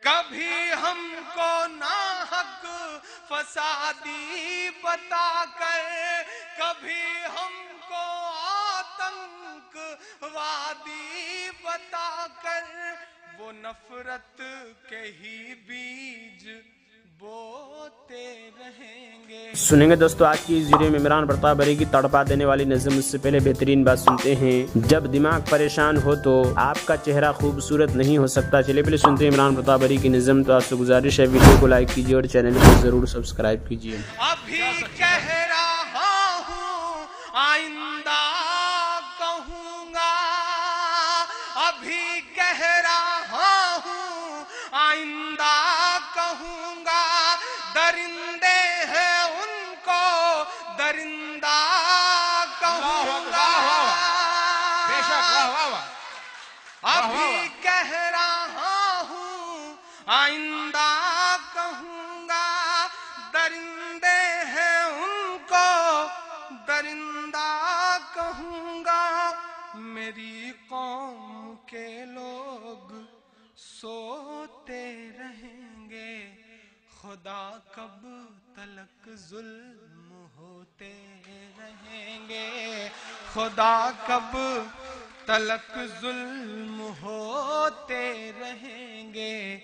کبھی ہم کو ناحق فسادی بتا کر، کبھی ہم کو آتنک وادی بتا کر، وہ نفرت کے ہی بیج بوتے رہیں گے۔ سنیں گے دوستو آج کی اس ویڈیو میں عمران پرتاپ بری کی تڑپا دینے والی نظم۔ اس سے پہلے بہترین بات سنتے ہیں، جب دماغ پریشان ہو تو آپ کا چہرہ خوبصورت نہیں ہو سکتا۔ چلیے پہلے سنتے ہیں عمران پرتاپ بری کی نظم۔ تو آپ سے گزارش ہے ویڈیو کو لائک کیجیے اور چینل کو ضرور سبسکرائب کیجیے۔ ابھی کہہ رہا ہوں آئندہ کہوں گا، ابھی کہہ رہا ہوں آئندہ کہوں گا، درندے ہیں ان کو درندہ کہوں گا۔ ابھی کہہ رہا ہوں آئندہ کہوں گا، درندے ہیں ان کو درندہ کہوں گا۔ میری قوم کے لوگ سوتے رہیں گے، خدا کب تلک ظلم ہوتے رہیں گے، خدا کب تلک ظلم ہوتے رہیں گے،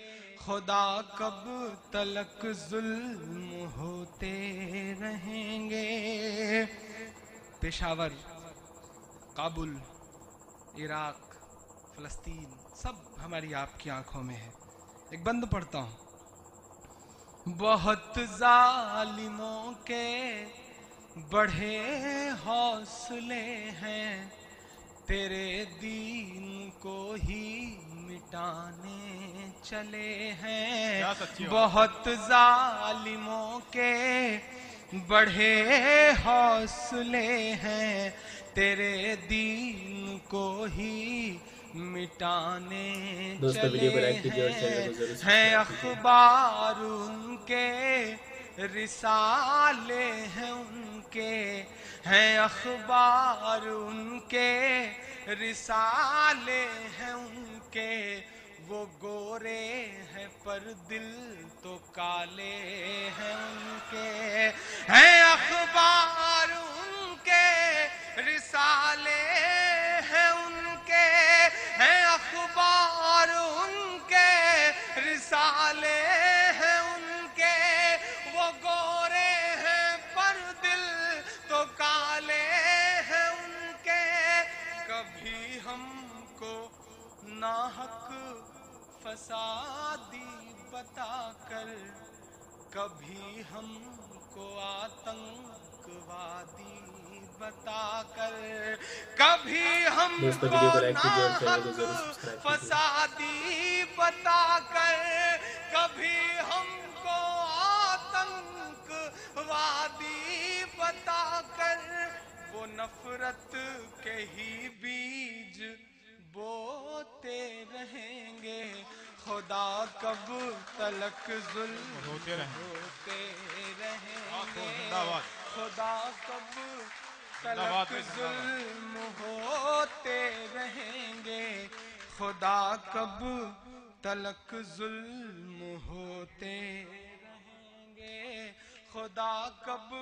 خدا کب تلک ظلم ہوتے رہیں گے۔ پشاور، کابل، عراق، فلسطین سب ہماری آپ کی آنکھوں میں ہے۔ ایک بند پڑھتا ہوں۔ بہت ظالموں کے بڑھے حوصلے ہیں، تیرے دین کو ہی مٹانے چلے ہیں۔ بہت ظالموں کے بڑھے حوصلے ہیں، تیرے دین کو ہی مٹانے چلے ہیں۔ اخبار ان کے رسالے ہیں ان کے، ہیں اخبار ان کے رسالے ہیں ان کے، وہ گورے ہیں پر دل تو کالے ہیں ان کے، ہیں اخبار ان کے رسالے ہیں ان کے، ہیں اخبار ان کے رسالے ہیں ان کے، وہ گورے ہیں پر دل تو کالے ہیں ان کے۔ کبھی ہم کو ناحق فسادی بتا کر، کبھی ہم کو آتنک وادی بتا کر، کبھی ہم کو ناحق فسادی بتا کر، کبھی ہم کو آتنک وادی بتا کر، وہ نفرت کے ہی بیج بوتے رہیں گے، خدا کب تلک ظلم ہوتے رہیں گے، خدا کب تلک ظلم ہوتے رہیں گے، خدا کب تلک ظلم ہوتے رہیں گے، خدا کب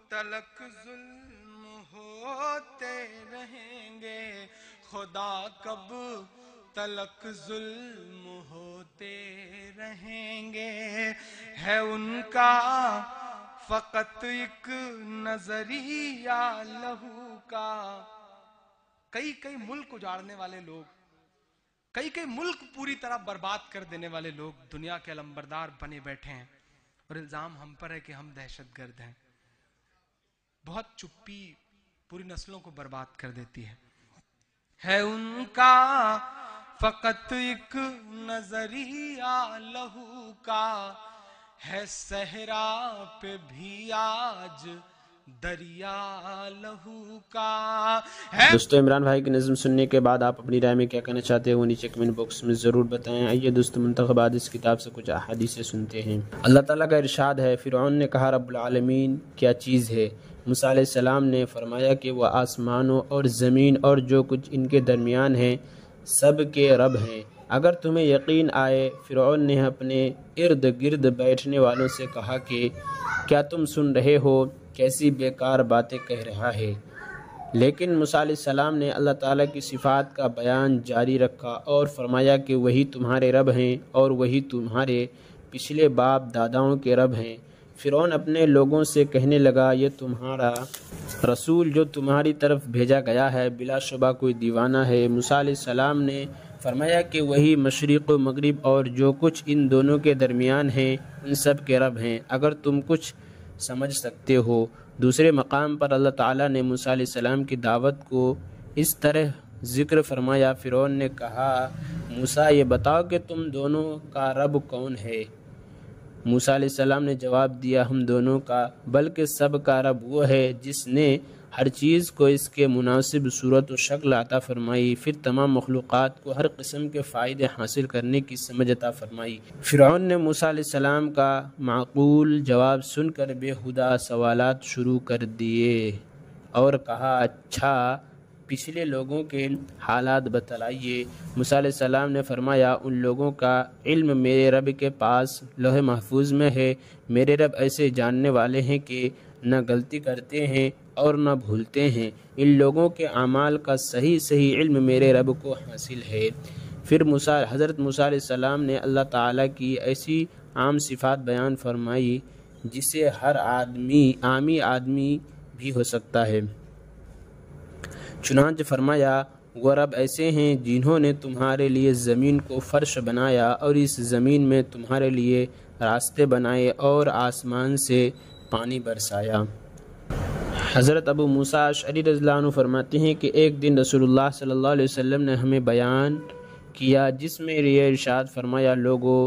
تلک ظلم ہوتے رہیں گے، خدا کب تلک ظلم ہوتے رہیں گے۔ ہے ان کا فقط ایک نظریہ لہو کا، کئی ملک اجاڑنے والے لوگ، کئی ملک پوری طرح برباد کر دینے والے لوگ دنیا کے علمبردار بنے بیٹھے ہیں، اور الزام ہم پر ہے کہ ہم دہشت گرد ہیں۔ بہت چپی پوری نسلوں کو برباد کر دیتی ہے ان کا فقط ایک نظریہ لہو کا، ہے صحرا پہ بھی آج دریا لہو کا۔ دوستو عمران بھائی کی نظم سننے کے بعد آپ اپنی رائے میں کیا کہنا چاہتے ہیں وہ نیچے کمنٹ باکس میں ضرور بتائیں۔ آئیے دوستو منتخبات اس کتاب سے کچھ احادیث سنتے ہیں۔ اللہ تعالیٰ کا ارشاد ہے، فرعون نے کہا رب العالمین کیا چیز ہے؟ موسیٰ علیہ السلام نے فرمایا کہ وہ آسمانوں اور زمین اور جو کچھ ان کے درمیان ہیں سب کے رب ہیں۔ اگر تمہیں یقین آئے، فرعون نے اپنے ارد گرد بیٹھنے والوں سے کہا کہ کیا تم سن رہے ہو، کیسی بیکار باتیں کہہ رہا ہے۔ لیکن موسیٰ علیہ السلام نے اللہ تعالیٰ کی صفات کا بیان جاری رکھا اور فرمایا کہ وہی تمہارے رب ہیں اور وہی تمہارے پچھلے باپ داداؤں کے رب ہیں۔ فرعون اپنے لوگوں سے کہنے لگا، یہ تمہارا رسول جو تمہاری طرف بھیجا گیا ہے بلا شبہ کوئی دیوانہ ہے۔ موسیٰ علیہ السلام نے فرمایا کہ وہی مشرق و مغرب اور جو کچھ ان دونوں کے درمیان ہیں ان سب کے رب ہیں، اگر تم کچھ سمجھ سکتے ہو۔ دوسرے مقام پر اللہ تعالیٰ نے موسیٰ علیہ السلام کی دعوت کو اس طرح ذکر فرمایا۔ فرعون نے کہا، موسیٰ یہ بتاؤ کہ تم دونوں کا رب کون ہے؟ موسیٰ علیہ السلام نے جواب دیا، ہم دونوں کا بلکہ سب کا رب وہ ہے جس نے ہر چیز کو اس کے مناسب صورت و شکل عطا فرمائی، پھر تمام مخلوقات کو ہر قسم کے فائدے حاصل کرنے کی سمجھ عطا فرمائی۔ فرعون نے موسیٰ علیہ السلام کا معقول جواب سن کر بے ہودہ سوالات شروع کر دیے اور کہا، اچھا پچھلے لوگوں کے حالات بتلائیے۔ موسیٰ علیہ السلام نے فرمایا، ان لوگوں کا علم میرے رب کے پاس لوح محفوظ میں ہے۔ میرے رب ایسے جاننے والے ہیں کہ نہ غلطی کرتے ہیں اور نہ بھولتے ہیں۔ ان لوگوں کے اعمال کا صحیح علم میرے رب کو حاصل ہے۔ پھر حضرت موسیٰ علیہ السلام نے اللہ تعالیٰ کی ایسی عام صفات بیان فرمائی جسے ہر عامی آدمی بھی ہو سکتا ہے۔ چنانچہ فرمایا، وہ رب ایسے ہیں جنہوں نے تمہارے لیے زمین کو فرش بنایا اور اس زمین میں تمہارے لیے راستے بنائے اور آسمان سے پانی برسایا۔ حضرت ابو موسیٰ اشعری رضی اللہ عنہ فرماتے ہیں کہ ایک دن رسول اللہ صلی اللہ علیہ وسلم نے ہمیں بیان کیا جس میں یہ ارشاد فرمایا، لوگو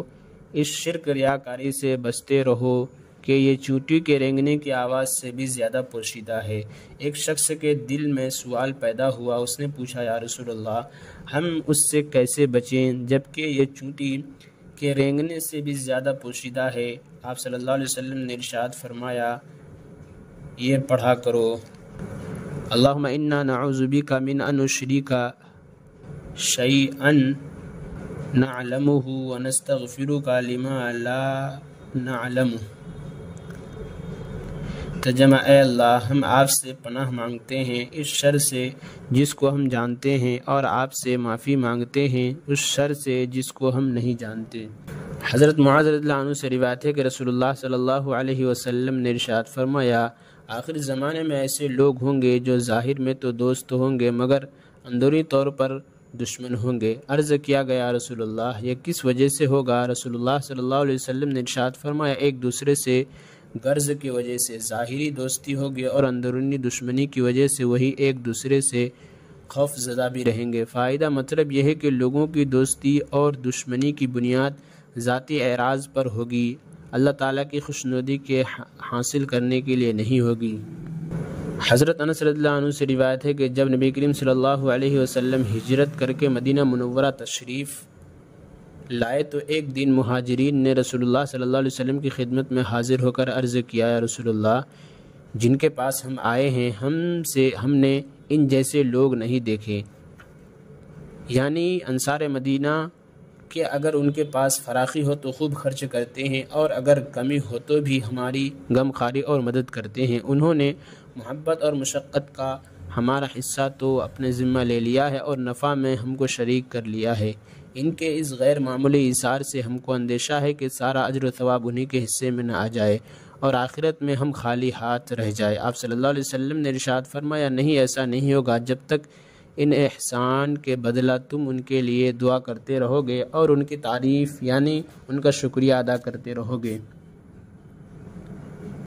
اس شرک ریاکاری سے بچتے رہو کہ یہ چونٹی کے رینگنے کی آواز سے بھی زیادہ پوشیدہ ہے۔ ایک شخص کے دل میں سوال پیدا ہوا، اس نے پوچھا، یا رسول اللہ ہم اس سے کیسے بچیں جبکہ یہ چونٹی کے رینگنے سے بھی زیادہ پوشیدہ ہے؟ آپ صلی اللہ علیہ وسلم نے ارشاد فرمایا، یہ پڑھا کرو، اللہم انا نعوذ بک من ان نشرک شیئا نعلمہ ونستغفرک لما لا نعلم۔ ترجمہ، اے اللہ ہم آپ سے پناہ مانگتے ہیں اس شر سے جس کو ہم جانتے ہیں اور آپ سے معافی مانگتے ہیں اس شر سے جس کو ہم نہیں جانتے۔ حضرت معاذ رضی اللہ عنہ سے روایت ہے کہ رسول اللہ صلی اللہ علیہ وسلم نے ارشاد فرمایا، آخر زمانے میں ایسے لوگ ہوں گے جو ظاہر میں تو دوست ہوں گے مگر اندرونی طور پر دشمن ہوں گے۔ عرض کیا گیا، رسول اللہ یہ کس وجہ سے ہوگا؟ رسول اللہ صلی اللہ علیہ وسلم نے ارشاد فرمایا، ایک دوسرے سے غرض کی وجہ سے ظاہری دوستی ہوگی اور اندرونی دشمنی کی وجہ سے وہی ایک دوسرے سے خوف زدہ بھی رہیں گے۔ فائدہ مطلب یہ ہے کہ لوگوں کی دوستی اور دشمنی کی بنیاد ذاتی اعراض پر ہوگی، اللہ تعالیٰ کی خوشنودی کے حاصل کرنے کے لیے نہیں ہوگی۔ حضرت انس رضی اللہ عنہ سے روایت ہے کہ جب نبی کریم صلی اللہ علیہ وسلم ہجرت کر کے مدینہ منورہ تشریف لائے تو ایک دن مہاجرین نے رسول اللہ صلی اللہ علیہ وسلم کی خدمت میں حاضر ہو کر عرض کیا، یا رسول اللہ جن کے پاس ہم آئے ہیں ہم نے ان جیسے لوگ نہیں دیکھے، یعنی انصار مدینہ کہ اگر ان کے پاس فراخی ہو تو خوب خرچ کرتے ہیں اور اگر کمی ہو تو بھی ہماری غم خواری اور مدد کرتے ہیں۔ انہوں نے محبت اور مشقت کا ہمارا حصہ تو اپنے ذمہ لے لیا ہے اور نفع میں ہم کو شریک کر لیا ہے۔ ان کے اس غیر معمولی ایثار سے ہم کو اندیشہ ہے کہ سارا اجر و ثواب انہی کے حصے میں نہ آ جائے اور آخرت میں ہم خالی ہاتھ رہ جائے۔ آپ صلی اللہ علیہ وسلم نے ارشاد فرمایا، نہیں ایسا نہیں ہوگا جب تک ان احسان کے بدلہ تم ان کے لیے دعا کرتے رہو گے اور ان کی تعریف یعنی ان کا شکریہ ادا کرتے رہو گے۔